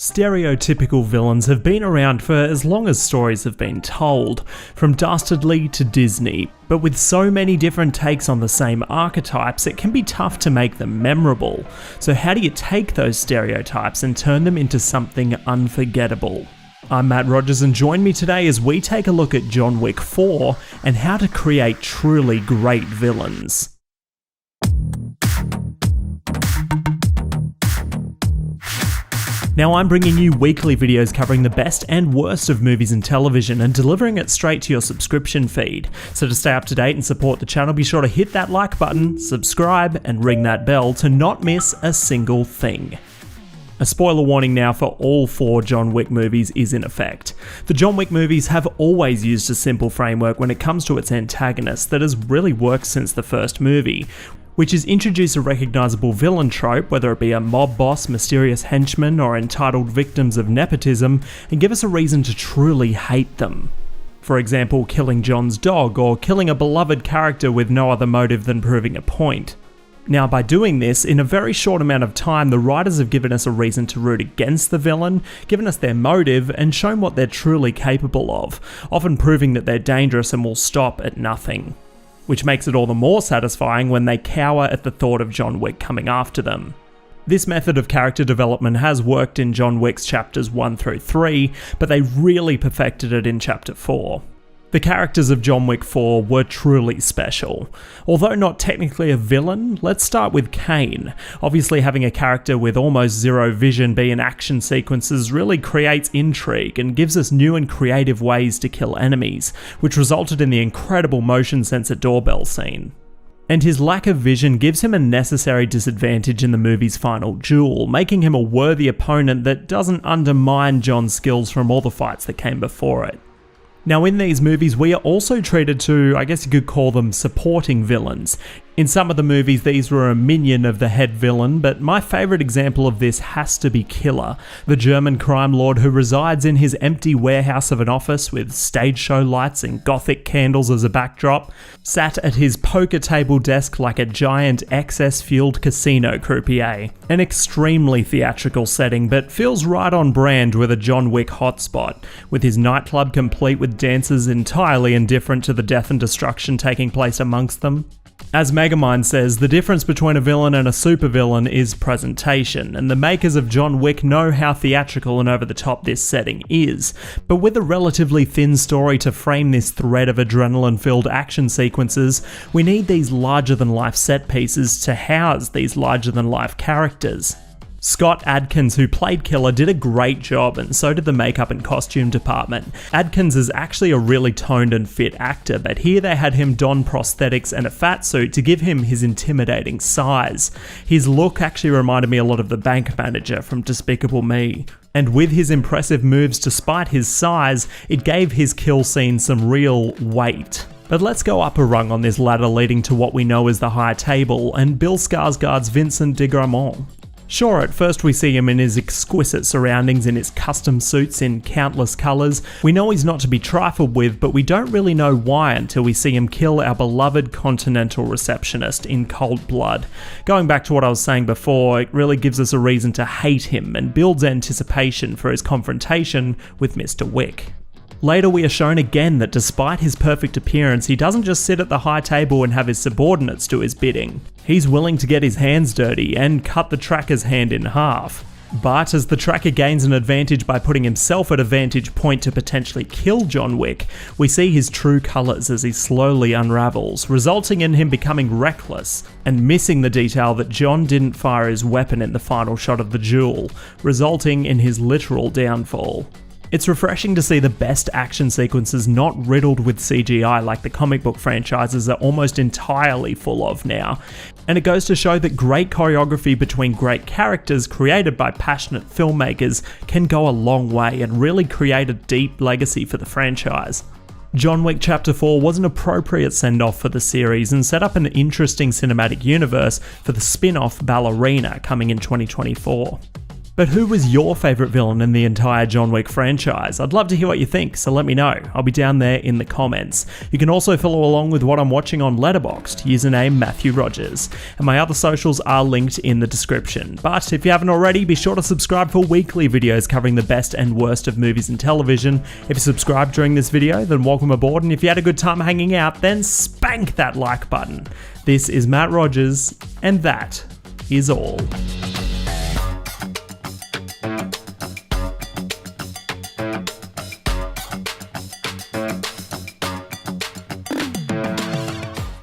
Stereotypical villains have been around for as long as stories have been told, from Dastardly to Disney, but with so many different takes on the same archetypes, it can be tough to make them memorable. So how do you take those stereotypes and turn them into something unforgettable? I'm Matt Rogers, and join me today as we take a look at John Wick 4 and how to create truly great villains. Now, I'm bringing you weekly videos covering the best and worst of movies and television and delivering it straight to your subscription feed. So to stay up to date and support the channel, be sure to hit that like button, subscribe, and ring that bell to not miss a single thing. A spoiler warning now for all 4 John Wick movies is in effect. The John Wick movies have always used a simple framework when it comes to its antagonist that has really worked since the first movie, which is introduce a recognisable villain trope, whether it be a mob boss, mysterious henchman, or entitled victims of nepotism, and give us a reason to truly hate them. For example, killing John's dog, or killing a beloved character with no other motive than proving a point. Now, by doing this, in a very short amount of time, the writers have given us a reason to root against the villain, given us their motive, and shown what they're truly capable of, often proving that they're dangerous and will stop at nothing. Which makes it all the more satisfying when they cower at the thought of John Wick coming after them. This method of character development has worked in John Wick's chapters 1 through 3, but they really perfected it in chapter 4. The characters of John Wick 4 were truly special. Although not technically a villain, let's start with Kane. Obviously, having a character with almost zero vision be in action sequences really creates intrigue and gives us new and creative ways to kill enemies, which resulted in the incredible motion sensor doorbell scene. And his lack of vision gives him a necessary disadvantage in the movie's final duel, making him a worthy opponent that doesn't undermine John's skills from all the fights that came before it. Now, in these movies, we are also treated to, I guess you could call them, supporting villains. In some of the movies, these were a minion of the head villain, but my favourite example of this has to be Killer, the German crime lord who resides in his empty warehouse of an office with stage show lights and gothic candles as a backdrop, sat at his poker table desk like a giant excess-fueled casino croupier. An extremely theatrical setting, but feels right on brand with a John Wick hotspot, with his nightclub complete with dancers entirely indifferent to the death and destruction taking place amongst them. As Megamind says, the difference between a villain and a supervillain is presentation, and the makers of John Wick know how theatrical and over the top this setting is, but with a relatively thin story to frame this thread of adrenaline-filled action sequences, we need these larger-than-life set pieces to house these larger-than-life characters. Scott Adkins, who played Killer, did a great job, and so did the makeup and costume department. Adkins is actually a really toned and fit actor, but here they had him don prosthetics and a fat suit to give him his intimidating size. His look actually reminded me a lot of the bank manager from Despicable Me. And with his impressive moves despite his size, it gave his kill scene some real weight. But let's go up a rung on this ladder leading to what we know as the High Table, and Bill Skarsgard's Vincent de Gramont. Sure, at first we see him in his exquisite surroundings in his custom suits in countless colours. We know he's not to be trifled with, but we don't really know why until we see him kill our beloved continental receptionist in cold blood. Going back to what I was saying before, it really gives us a reason to hate him and builds anticipation for his confrontation with Mr. Wick. Later we are shown again that despite his perfect appearance, he doesn't just sit at the high table and have his subordinates do his bidding. He's willing to get his hands dirty and cut the tracker's hand in half. But as the tracker gains an advantage by putting himself at a vantage point to potentially kill John Wick, we see his true colours as he slowly unravels, resulting in him becoming reckless and missing the detail that John didn't fire his weapon in the final shot of the duel, resulting in his literal downfall. It's refreshing to see the best action sequences not riddled with CGI like the comic book franchises are almost entirely full of now. And it goes to show that great choreography between great characters created by passionate filmmakers can go a long way and really create a deep legacy for the franchise. John Wick Chapter 4 was an appropriate send-off for the series and set up an interesting cinematic universe for the spin-off Ballerina coming in 2024. But who was your favourite villain in the entire John Wick franchise? I'd love to hear what you think, so let me know. I'll be down there in the comments. You can also follow along with what I'm watching on Letterboxd, username Matthew Rogers. And my other socials are linked in the description. But if you haven't already, be sure to subscribe for weekly videos covering the best and worst of movies and television. If you subscribed during this video, then welcome aboard, and if you had a good time hanging out, then spank that like button. This is Matt Rogers, and that is all.